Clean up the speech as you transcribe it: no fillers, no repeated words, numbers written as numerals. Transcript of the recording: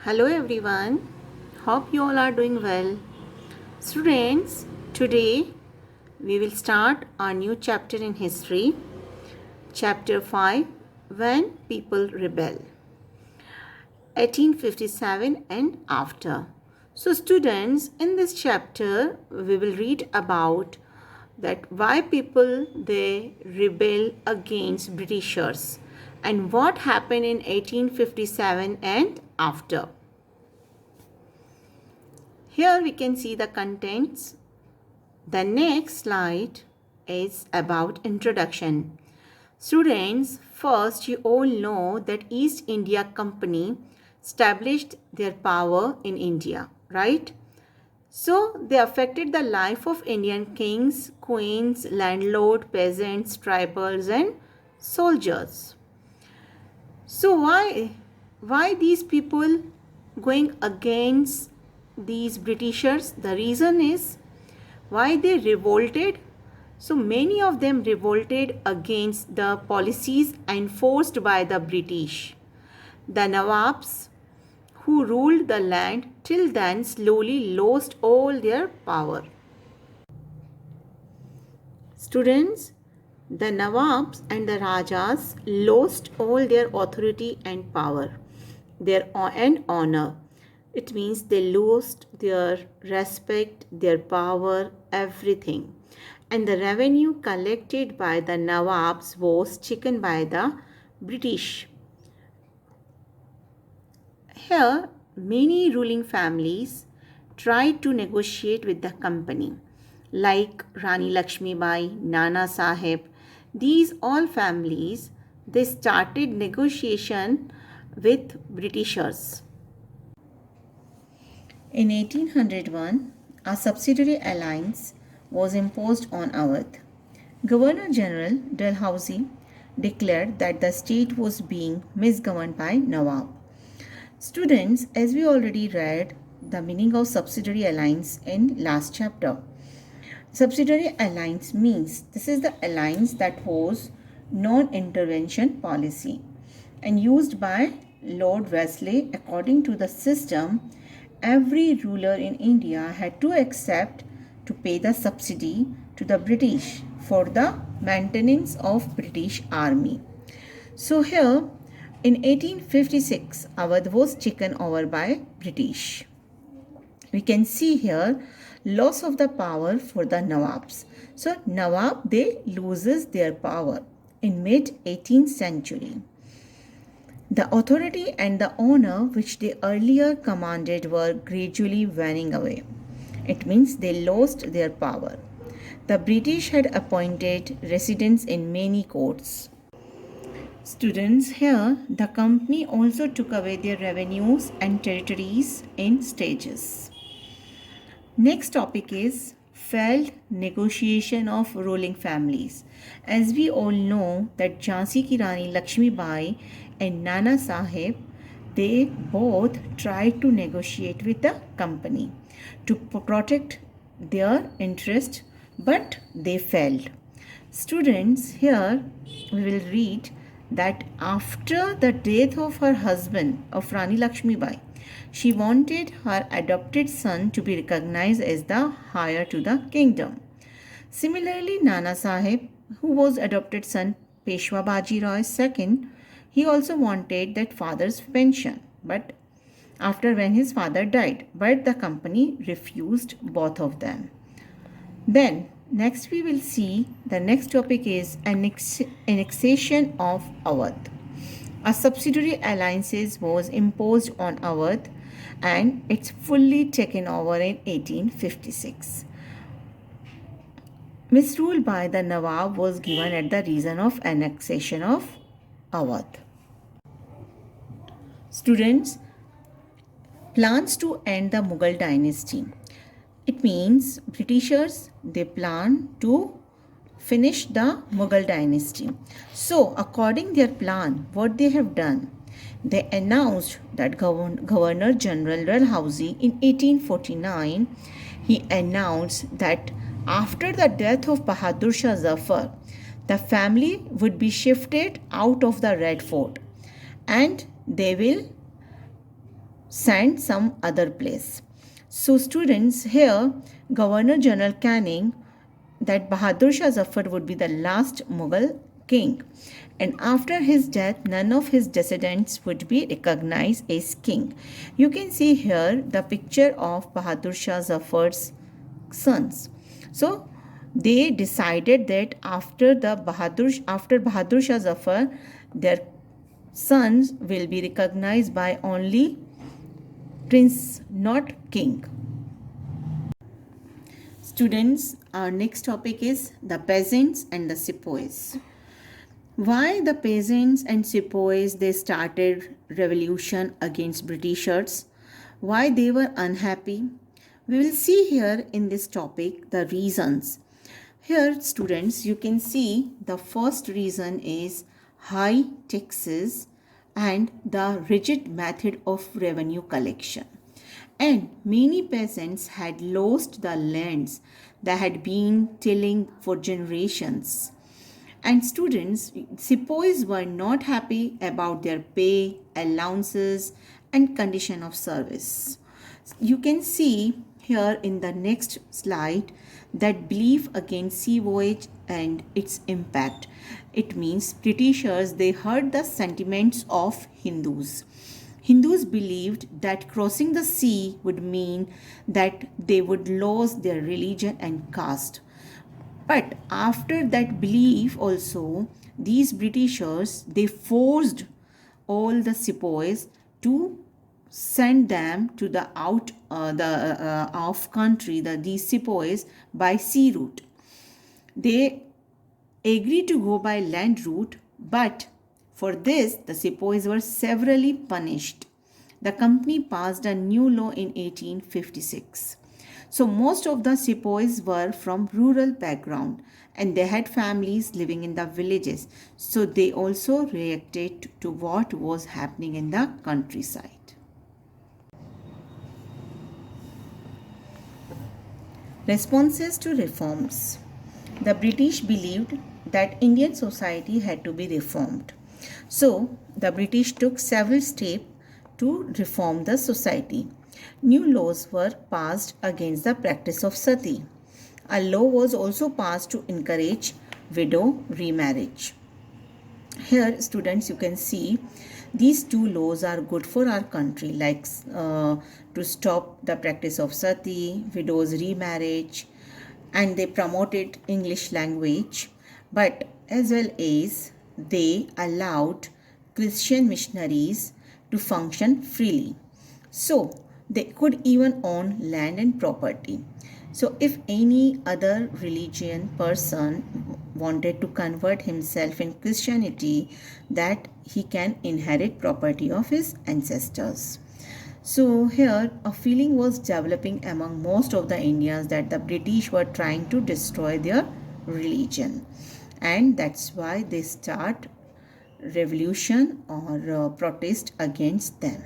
Hello everyone. Hope you all are doing well. Students, today we will start our new chapter in history. Chapter 5, When People Rebel. 1857 and after. So students, in this chapter we will read about that why people they rebel against Britishers and what happened in 1857 and after. Here we can see the contents. The next slide is about introduction. Students, first you all know that East India Company established their power in India, right? So they affected the life of Indian kings, queens, landlord, peasants, tribals and soldiers. So why these people going against these Britishers? The reason is why they revolted. So many of them revolted against the policies enforced by the British. The Nawabs who ruled the land till then slowly lost all their power. Students, the Nawabs and the Rajas lost all their authority and power, and honor. It means they lost their respect, their power, everything. And the revenue collected by the Nawabs was taken by the British. Here, many ruling families tried to negotiate with the company, like Rani Lakshmi Bai, Nana Sahib. These all families they started negotiation with Britishers. In 1801, a subsidiary alliance was imposed on Awadh. Governor General Dalhousie declared that the state was being misgoverned by Nawab. Students, as we already read the meaning of subsidiary alliance in last chapter. Subsidiary alliance means this is the alliance that was non-intervention policy and used by Lord Wesley. According to the system, every ruler in India had to accept to pay the subsidy to the British for the maintenance of British army. So here in 1856, Awadh was taken over by British. We can see here loss of the power for the Nawabs. So Nawab they loses their power in mid 18th century. The authority and the honor which they earlier commanded were gradually waning away. It means they lost their power. The British had appointed residents in many courts. Students, here the company also took away their revenues and territories in stages. Next topic is failed negotiation of ruling families. As we all know that Jhansi ki Rani Lakshmi Bai and Nana Sahib, they both tried to negotiate with the company to protect their interest, but they failed. Students, here we will read that after the death of her husband, of Rani Lakshmi Bai, she wanted her adopted son to be recognized as the heir to the kingdom. Similarly, Nana Sahib, who was adopted son Peshwa Baji Roy II, he also wanted that father's pension, but after when his father died, but the company refused both of them. Then next we will see the next topic is annexation of Awadh. A subsidiary alliance was imposed on Awadh and it's fully taken over in 1856. Misrule by the Nawab was given at the reason of annexation of Awadh. Students, plans to end the Mughal dynasty. It means Britishers they plan to finish the Mughal dynasty. So according their plan, what they have done, they announced that Governor General Dalhousie in 1849, he announced that after the death of Bahadur Shah Zafar, the family would be shifted out of the Red Fort and they will send some other place. So students, here Governor General Canning that Bahadur Shah Zafar would be the last Mughal king, and after his death none of his descendants would be recognized as king. You can see here the picture of Bahadur Shah Zafar's sons. So they decided that after Bahadur Shah Zafar, their sons will be recognized by only prince, not king. Students, our next topic is the peasants and the sepoys. Why the peasants and sepoys they started revolution against Britishers? Why they were unhappy? We will see here in this topic the reasons. Here, students, you can see the first reason is high taxes and the rigid method of revenue collection. And many peasants had lost the lands that had been tilling for generations. And students, sepoys were not happy about their pay, allowances, and condition of service. You can see here in the next slide that belief against sea voyage and its impact. It means Britishers they heard the sentiments of Hindus. Hindus believed that crossing the sea would mean that they would lose their religion and caste. But after that belief also, these Britishers they forced all the sepoys to send them to the off country, these sepoys by sea route. They agreed to go by land route, but for this the sepoys were severely punished. The company passed a new law in 1856. So most of the sepoys were from rural background and they had families living in the villages. So they also reacted to what was happening in the countryside. Responses to reforms. The British believed that Indian society had to be reformed. So the British took several steps to reform the society. New laws were passed against the practice of sati. A law was also passed to encourage widow remarriage. Here, students, you can see these two laws are good for our country, like to stop the practice of sati, widows remarriage, and they promoted English language, but as well as they allowed Christian missionaries to function freely. So they could even own land and property. So if any other religion person wanted to convert himself in Christianity, that he can inherit property of his ancestors. So here a feeling was developing among most of the Indians that the British were trying to destroy their religion, and that's why they start revolution or protest against them.